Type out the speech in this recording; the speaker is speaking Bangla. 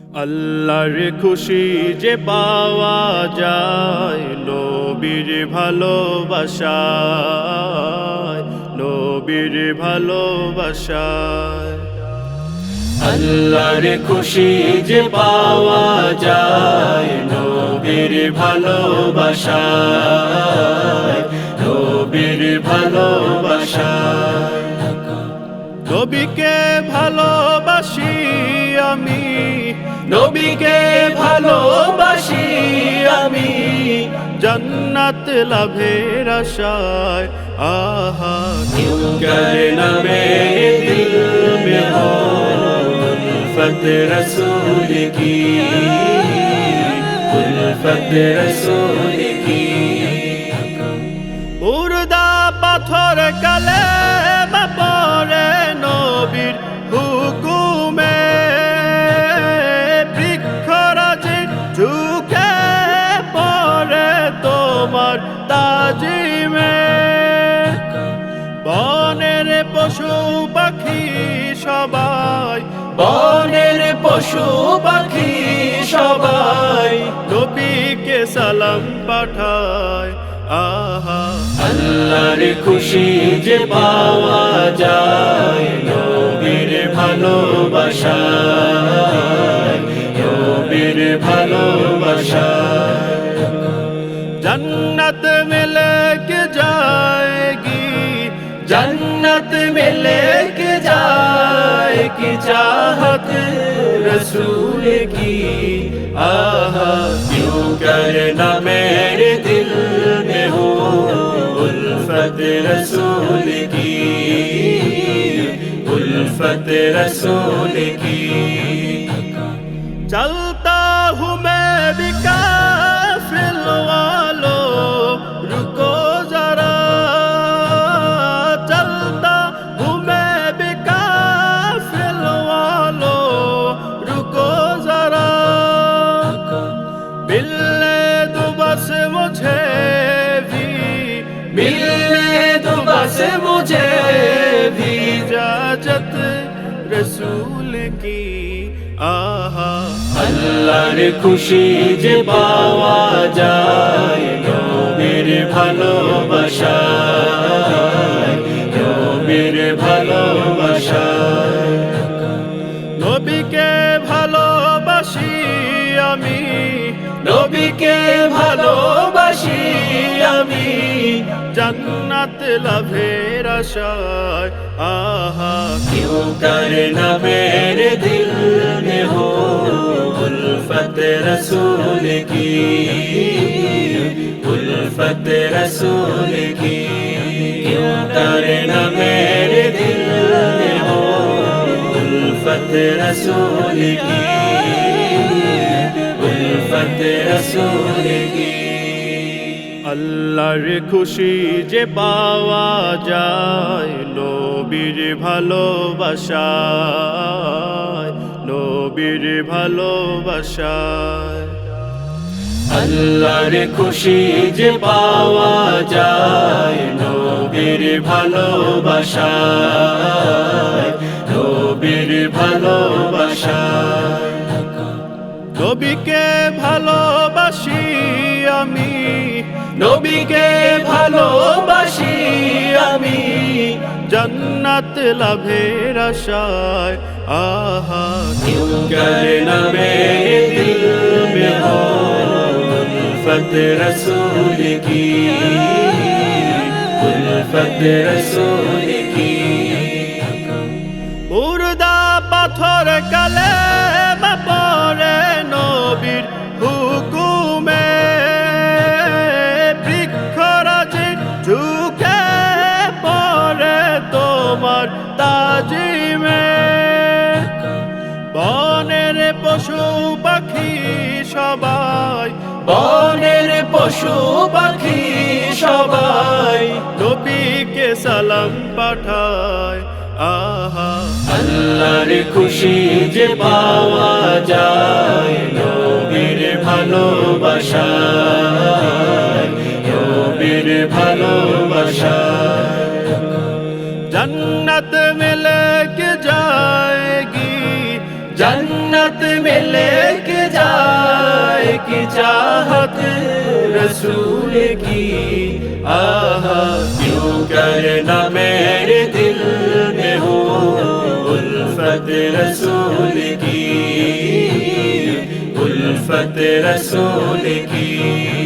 আল্লাহর খুশি যে পাওয়া যায় নবীর ভালোবাসায়, নবীর ভালোবাসায়। আল্লাহর খুশি যে পাওয়া যায় নবীর ভালোবাসায়, নবীর ভালোবাসায়। নবীকে ভালোবাসি আমি, নবীকে ভালোবাসি আমি, জান্নাত লাভের আশায়। আহা क्यों करना मेरे दिल में हो उल्फत रसूल की, उल्फत रसूल की। मुर्दा पाथर कलेमा पड़े নবীর হুকুমে, বৃক্ষরাজি ঝুঁকে পড়ে তোমার তাজিমে। বনের পশু পাখি সবাই, বনের পশু পাখি সবাই নবীকে সালাম পাঠায়। আহা আল্লাহর খুশি যে পাওয়া যায় নবীর ভালোবাসায়, নবীর ভালোবাসায়। जन्नत मिले के जाएगी, जन्नत मिले के जाएगी चाहत रसूल की। आहा क्यों करना मेरे दिल में हो उल्फत रसूल की, उल्फत रसूल की। चलता हूँ मैं भी काफिल वालों रुको जरा, चलता हूँ मैं भी काफिल वालों रुको जरा। मिलने दो बस मुझे भी, मिलने दो बस मुझे भी इजाजत रसूल की। आहा আল্লাহর খুশি যে পাওয়া যায় নবীর ভালোবাসায়, নবীর ভালোবাসায়। নবীকে ভালোবাসি আমি, নবীকে ভালোবাসি আমি, জান্নাত লাভের আশায়। আহা क्यों करना मेरे दिल में हो उल्फत रसूल की, उल्फत रसूल की। क्यों करना मेरे दिल में हो उल्फत रसूल की, उल्फत रसूल की। আল্লাহর খুশি যে পাওয়া যায় নবীর ভালোবাসায়, নবীর ভালোবাসায়। আল্লাহর খুশি যে পাওয়া যায় নবীর ভালোবাসায়, নবীর ভালোবাসায়। নবীকে ভালোবাসি আমি, নবীকে ভালোবাসি আমি, জান্নাত লাভের আশায়। আহা क्यों करना मेरे दिल में हो उल्फत रसूल की, उल्फत रसूल की। मुर्दा पाथर कलेमा पड़े নবীর হুকুমে, বৃক্ষরাজি ঝুঁকে পড়ে তোমার তাজিমে। বনের পশু পাখি সবাই, বনের পশু পাখি সবাই নবীকে সালাম পাঠায়। আহা আল্লাহর খুশি যে পাওয়া যায় নবীর ভালোবাসায়, নবীর ভালোবাসায়। जन्नत मिले के जाएगी, जन्नत जन्नत में लेके जाए की चाहत रसूल की। आहा क्यों करना मेरे दिल में हो उल्फत रसूल की, उल्फत रसूल की।